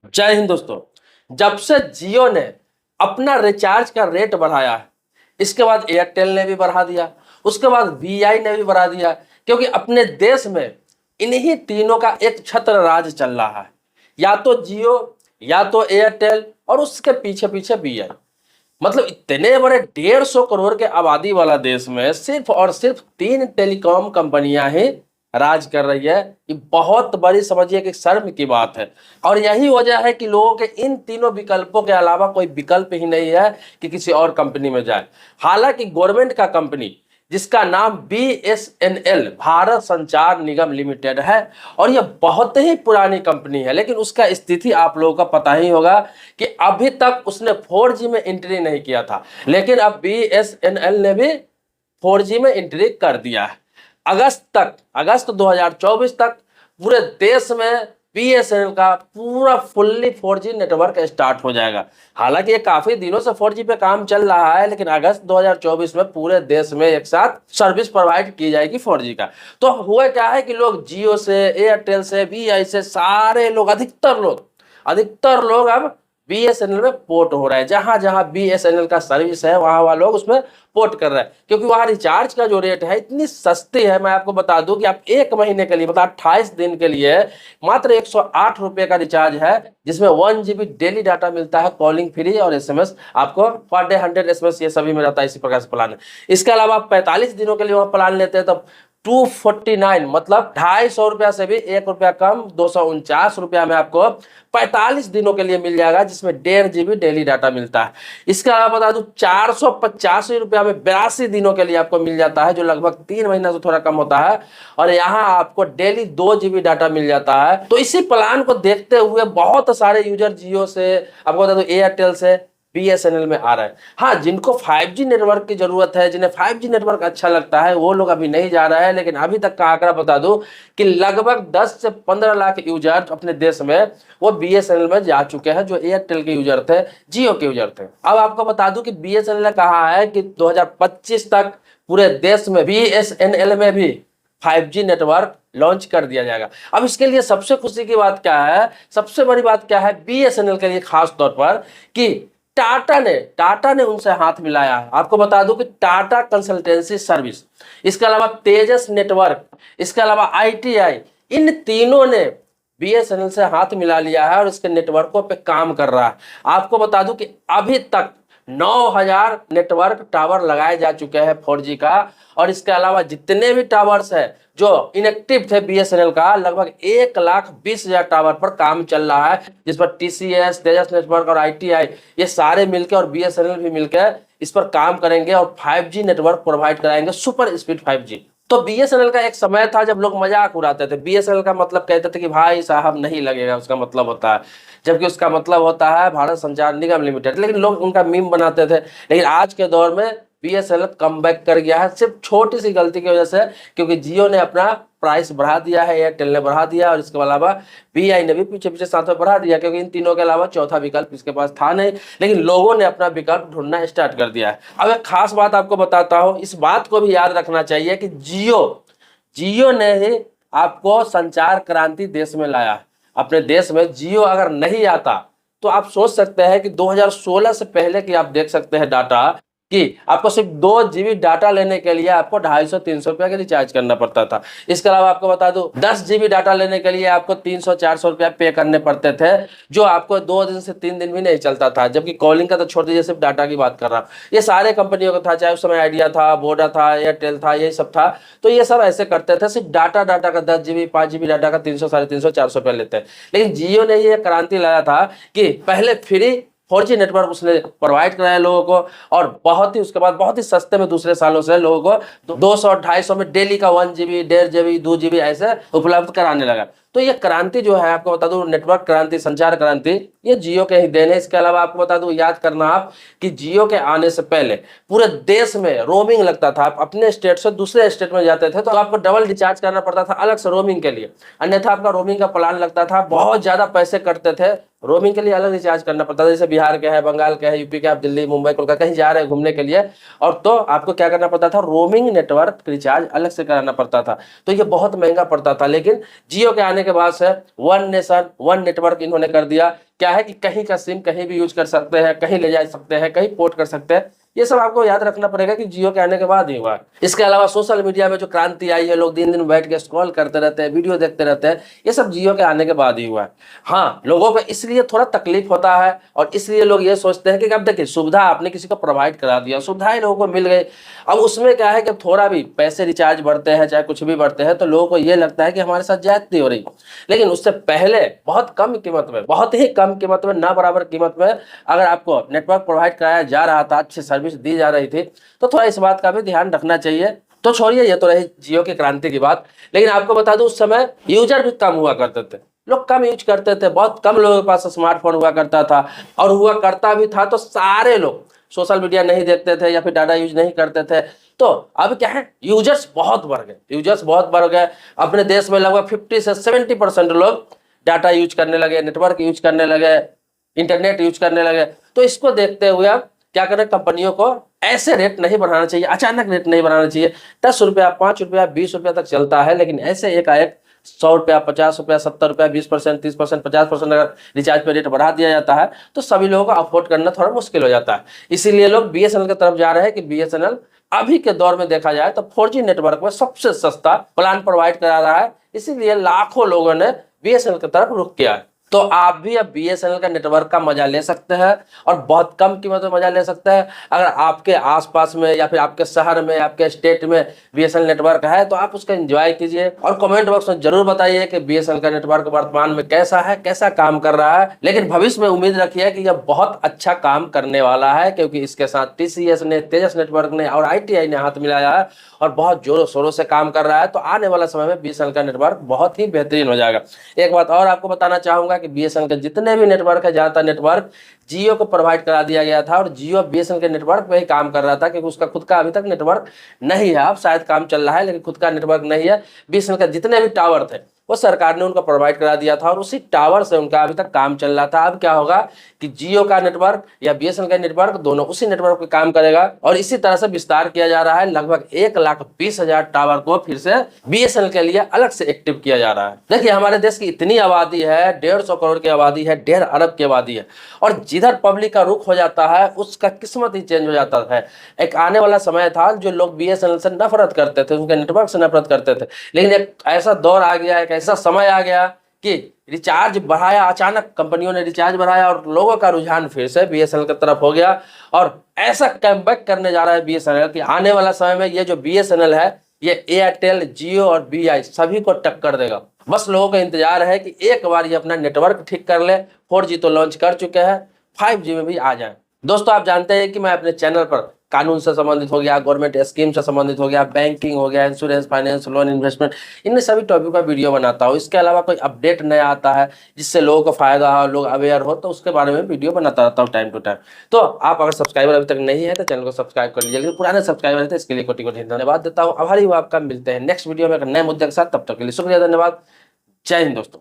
जय हिंद दोस्तों। जब से जियो ने अपना रिचार्ज का रेट बढ़ाया है, इसके बाद एयरटेल ने भी बढ़ा दिया, उसके बाद वीआई ने भी बढ़ा दिया, क्योंकि अपने देश में इन्हीं तीनों का एक छत्र राज चल रहा है। या तो जियो, या तो एयरटेल, और उसके पीछे पीछे वीआई। मतलब इतने बड़े 150 करोड़ के आबादी वाला देश में सिर्फ और सिर्फ 3 टेलीकॉम कंपनियां ही राज कर रही है। ये बहुत बड़ी, समझिए कि शर्म की बात है। और यही वजह है कि लोगों के इन तीनों विकल्पों के अलावा कोई विकल्प ही नहीं है कि किसी और कंपनी में जाए। हालांकि गवर्नमेंट का कंपनी जिसका नाम बीएसएनएल भारत संचार निगम लिमिटेड है, और यह बहुत ही पुरानी कंपनी है, लेकिन उसका स्थिति आप लोगों का पता ही होगा कि अभी तक उसने 4G में एंट्री नहीं किया था, लेकिन अब बीएसएनएल ने भी 4G में एंट्री कर दिया है। अगस्त 2024 तक पूरे देश में बीएसएनएल का पूरा फुल्ली 4G नेटवर्क स्टार्ट हो जाएगा। हालांकि ये काफी दिनों से 4G पे काम चल रहा है, लेकिन अगस्त 2024 में पूरे देश में एक साथ सर्विस प्रोवाइड की जाएगी 4G का। तो हुआ क्या है कि लोग जियो से, एयरटेल से, वीआई से, सारे लोग, अधिकतर लोग अब बीएसएनएल में पोर्ट हो रहा है। जहां जहां बीएसएनएल का सर्विस है वहां वहां लोग उसमें पोर्ट कर रहे हैं, क्योंकि वहां रिचार्ज का जो रेट है इतनी सस्ती है। मैं आपको बता दूं कि आप एक महीने के लिए, मतलब 28 दिन के लिए मात्र 108 रुपए का रिचार्ज है, जिसमें 1 GB डेली डाटा मिलता है, कॉलिंग फ्री, और एसएमएस आपको पर डे 100 एसएमएस ये सभी में रहता है। इसी प्रकार से प्लान है। इसके अलावा आप 45 दिनों के लिए वहां प्लान लेते हैं तो 249, मतलब 250 रुपया से भी 1 रुपया कम, 249 रुपया में आपको 45 दिनों के लिए मिल जाएगा, जिसमें 1.5 GB डेली डाटा मिलता है। इसके अलावा बता दूं 485 रुपया में 82 दिनों के लिए आपको मिल जाता है, जो लगभग 3 महीना से थोड़ा कम होता है, और यहाँ आपको डेली 2 GB डाटा मिल जाता है। तो इसी प्लान को देखते हुए बहुत सारे यूजर जियो से, आपको बता दूं एयरटेल से बीएसएनएल में आ रहा है। हाँ, जिनको 5G नेटवर्क की जरूरत है, जिन्हें 5G नेटवर्क अच्छा लगता है, वो लोग अभी नहीं जा रहे हैं। लेकिन अभी तक का आंकड़ा बता दूं कि लगभग 10 से 15 लाख यूजर अपने देश में वो बीएसएनएल में जा चुके हैं, जो एयरटेल के यूजर थे, जियो के यूजर थे। अब आपको बता दूं कि बीएसएनएल ने कहा है कि 2025 तक पूरे देश में बीएसएनएल में भी 5G नेटवर्क लॉन्च कर दिया जाएगा। अब इसके लिए सबसे खुशी की बात क्या है, सबसे बड़ी बात क्या है बीएसएनएल के लिए खास तौर पर, कि टाटा ने उनसे हाथ मिलाया है। आपको बता दूं कि टाटा कंसल्टेंसी सर्विस, इसके अलावा तेजस नेटवर्क, इसके अलावा आईटीआई, इन तीनों ने बीएसएनएल से हाथ मिला लिया है और इसके नेटवर्कों पे काम कर रहा है। आपको बता दूं कि अभी तक 9000 नेटवर्क टावर लगाए जा चुके हैं 4G का, और इसके अलावा जितने भी टावर्स है जो इनएक्टिव थे बीएसएनएल का, लगभग 1,20,000 टावर पर काम चल रहा है, जिस पर टीसीएस, तेजस नेटवर्क और आईटीआई ये सारे मिलकर और बीएसएनएल भी मिलकर इस पर काम करेंगे और 5G नेटवर्क प्रोवाइड कराएंगे, सुपर स्पीड 5G। तो बीएसएनएल का एक समय था जब लोग मजाक उड़ाते थे, बीएसएनएल का मतलब कहते थे कि भाई साहब नहीं लगेगा, उसका मतलब होता है, जबकि उसका मतलब होता है भारत संचार निगम लिमिटेड। लेकिन लोग उनका मीम बनाते थे। लेकिन आज के दौर में बीएसएनएल कम बैक कर गया है, सिर्फ छोटी सी गलती की वजह से, क्योंकि जियो ने अपना प्राइस बढ़ा दिया है, एयरटेल ने बढ़ा दिया, और इसके अलावा वीआई ने भी पीछे पीछे साथ में बढ़ा दिया, क्योंकि इन तीनों के अलावा चौथा विकल्प इसके पास था नहीं। लेकिन लोगों ने अपना विकल्प ढूंढना स्टार्ट कर दिया है। अब एक खास बात आपको बताता हूं, इस बात को भी याद रखना चाहिए कि जियो ने ही आपको संचार क्रांति देश में लाया है। अपने देश में जियो अगर नहीं आता तो आप सोच सकते हैं कि 2016 से पहले की आप देख सकते हैं डाटा, कि आपको सिर्फ 2 GB डाटा लेने के लिए आपको 250-300 रुपया का रिचार्ज करना पड़ता था। इसके अलावा आपको बता दूं 10 GB डाटा लेने के लिए आपको 300-400 रुपया पे करने पड़ते थे, जो आपको 2 दिन से 3 दिन भी नहीं चलता था। जबकि कॉलिंग का तो छोड़ दीजिए, सिर्फ डाटा की बात कर रहा हूँ। ये सारे कंपनियों का था, चाहे उस समय आइडिया था, वोडा था, एयरटेल था, यही सब था। तो ये सब ऐसे करते थे, सिर्फ डाटा का 10 GB 5 GB डाटा का 300, 350, 400 रुपया लेते हैं। लेकिन जियो ने ये क्रांति लाया था कि पहले फ्री 4G नेटवर्क उसने प्रोवाइड कराया लोगों को, और बहुत ही उसके बाद बहुत ही सस्ते में दूसरे सालों से लोगों को 200-250 में डेली का 1 GB, 1.5 GB, 2 GB ऐसे उपलब्ध कराने लगा। तो ये क्रांति जो है, आपको बता दूं नेटवर्क क्रांति, संचार क्रांति, ये जियो के ही देन है। इसके अलावा आपको बता दूं, याद करना आप कि जियो के आने से पहले पूरे देश में रोमिंग लगता था। आप अपने स्टेट से दूसरे स्टेट में जाते थे तो आपको डबल रिचार्ज करना पड़ता था अलग से रोमिंग के लिए, अन्यथा आपका रोमिंग का प्लान लगता था, बहुत ज्यादा पैसे कटते थे रोमिंग के लिए अलग रिचार्ज करना पड़ता था। जैसे बिहार के है, बंगाल के है, यूपी के, आप दिल्ली, मुंबई, कोलकाता कहीं जा रहे हैं घूमने के लिए, और तो आपको क्या करना पड़ता था, रोमिंग नेटवर्क रिचार्ज अलग से कराना पड़ता था। तो ये बहुत महंगा पड़ता था। लेकिन जियो के आने के बाद से वन नेशन वन नेटवर्क इन्होंने कर दिया। क्या है कि कहीं का सिम कहीं भी यूज कर सकते हैं, कहीं ले जा सकते हैं, कहीं पोर्ट कर सकते हैं। ये सब आपको याद रखना पड़ेगा कि जियो के आने के बाद ही हुआ। इसके अलावा सोशल मीडिया में जो क्रांति आई है, लोग दिन दिन बैठ के स्क्रॉल करते रहते हैं, वीडियो देखते रहते हैं, ये सब जियो के आने के बाद ही हुआ है। हाँ, लोगों को इसलिए थोड़ा तकलीफ होता है और इसलिए लोग ये सोचते हैं कि अब देखिए सुविधा आपने किसी को प्रोवाइड करा दिया, सुविधाएं लोगों को मिल गई। अब उसमें क्या है कि थोड़ा भी पैसे रिचार्ज बढ़ते हैं, चाहे कुछ भी बढ़ते हैं, तो लोगों को ये लगता है कि हमारे साथ ज्यादती हो रही। लेकिन उससे पहले बहुत कम कीमत में, बहुत ही कम कीमत में, ना बराबर कीमत में अगर आपको नेटवर्क प्रोवाइड कराया जा रहा था, अच्छी सर्विस दी जा रही थी, तो थोड़ा इस बात का भी ध्यान रखना चाहिए। तो छोड़िए, ये तो रही जियो की क्रांति की बात। लेकिन आपको बता दूं, उस समय यूजर भी कम हुआ करते थे, लोग कम यूज करते थे, बहुत कम लोगों के पास स्मार्टफोन हुआ करता था। और हुआ करता भी था तो सारे लोग सोशल मीडिया नहीं देखते थे या फिर डाटा यूज नहीं करते थे। तो अब क्या है, यूजर्स बहुत बढ़ गए, यूजर्स बहुत बढ़ गए। अपने देश में लगभग 50 से 70% लोग डाटा यूज करने लगे, नेटवर्क यूज करने लगे, इंटरनेट यूज करने लगे। तो इसको देखते हुए अब क्या करें, कंपनियों को ऐसे रेट नहीं बढ़ाना चाहिए, अचानक रेट नहीं बढ़ाना चाहिए। 10 रुपया, 5 रुपया, 20 रुपया तक चलता है, लेकिन ऐसे एकाएक 100 रुपया, 50 रुपया, 70 रुपया, 20%, 30%, 50% अगर रिचार्ज पे रेट बढ़ा दिया जाता है तो सभी लोगों को अफोर्ड करना थोड़ा मुश्किल हो जाता है। इसीलिए लोग बीएसएनएल की तरफ जा रहे हैं कि बीएसएनएल अभी के दौर में देखा जाए तो 4G नेटवर्क में सबसे सस्ता प्लान प्रोवाइड करा रहा है। इसीलिए लाखों लोगों ने बीएसएनएल की तरफ रुख किया है। तो आप भी अब बीएसएनएल का नेटवर्क का मजा ले सकते हैं और बहुत कम कीमत में मजा ले सकते हैं। अगर आपके आसपास में या फिर आपके शहर में, आपके स्टेट में बीएसएनएल नेटवर्क है तो आप उसका एंजॉय कीजिए। और कमेंट बॉक्स में जरूर बताइए कि बीएसएनएल का नेटवर्क वर्तमान में कैसा है, कैसा काम कर रहा है। लेकिन भविष्य में उम्मीद रखिए कि यह बहुत अच्छा काम करने वाला है, क्योंकि इसके साथ टीसीएस ने, तेजस नेटवर्क ने और आईटीआई ने हाथ मिलाया है और बहुत जोरों शोरों से काम कर रहा है। तो आने वाला समय में बीएसएनएल का नेटवर्क बहुत ही बेहतरीन हो जाएगा। एक बात और आपको बताना चाहूंगा कि बीएसएनएल के जितने भी नेटवर्क है, ज्यादातर नेटवर्क जियो को प्रोवाइड करा दिया गया था और जियो बीएसएनएल के नेटवर्क पे ही काम कर रहा था, क्योंकि उसका खुद का अभी तक नेटवर्क नहीं है। अब शायद काम चल रहा है लेकिन खुद का नेटवर्क नहीं है। बीएसएनएल के जितने भी टावर थे वो सरकार ने उनको प्रोवाइड करा दिया था और उसी टावर से उनका अभी तक काम चल रहा था। अब क्या होगा कि जियो का नेटवर्क या बीएसएनएल का नेटवर्क दोनों उसी नेटवर्क पे काम करेगा और इसी तरह से विस्तार किया जा रहा है। लगभग 1,20,000 टावर को फिर से बीएसएनएल के लिए अलग से एक्टिव किया जा रहा है। देखिए, हमारे देश की इतनी आबादी है, 150 करोड़ की आबादी है, 1.5 अरब की आबादी है, और जिधर पब्लिक का रुख हो जाता है उसका किस्मत ही चेंज हो जाता है। एक आने वाला समय था जो लोग बीएसएनएल से नफरत करते थे, उनके नेटवर्क से नफरत करते थे, लेकिन एक ऐसा दौर आ गया, एक ऐसा समय आ गया कि रिचार्ज बढ़ाया, अचानक कंपनियों ने रिचार्ज बढ़ाया और लोगों का रुझान फिर से बीएसएनएल की तरफ हो गया। और ऐसा कमबैक करने जा रहा है बीएसएनएल कि आने वाला समय में ये जो बीएसएनएल है ये एयरटेल, जियो और बीआई सभी को टक्कर देगा। बस लोगों का इंतजार है कि एक बार ये अपना नेटवर्क ठीक कर ले। 4G तो लॉन्च कर चुके हैं, 5G में भी आ जाए। दोस्तों, आप जानते हैं कि मैं अपने चैनल पर कानून से संबंधित हो गया, गवर्नमेंट स्कीम से संबंधित हो गया, बैंकिंग हो गया, इंश्योरेंस, फाइनेंस, लोन, इन्वेस्टमेंट, इन सभी टॉपिक का वीडियो बनाता हूँ। इसके अलावा कोई अपडेट नया आता है जिससे लोगों को फायदा हो, लोग अवेयर हो, तो उसके बारे में वीडियो बनाता रहता हूँ टाइम टू टाइम। तो आप अगर सब्सक्राइबर अभी तक नहीं है तो चैनल को सब्सक्राइब कर लीजिए, लेकिन पुराने सब्सक्राइबर है तो इसके लिए कोटि कोटि धन्यवाद देता हूँ। आभारी हूँ आपका। मिलते हैं नेक्स्ट वीडियो में एक नए मुद्दे के साथ, तब तक के लिए शुक्रिया, धन्यवाद। जय हिंद दोस्तों।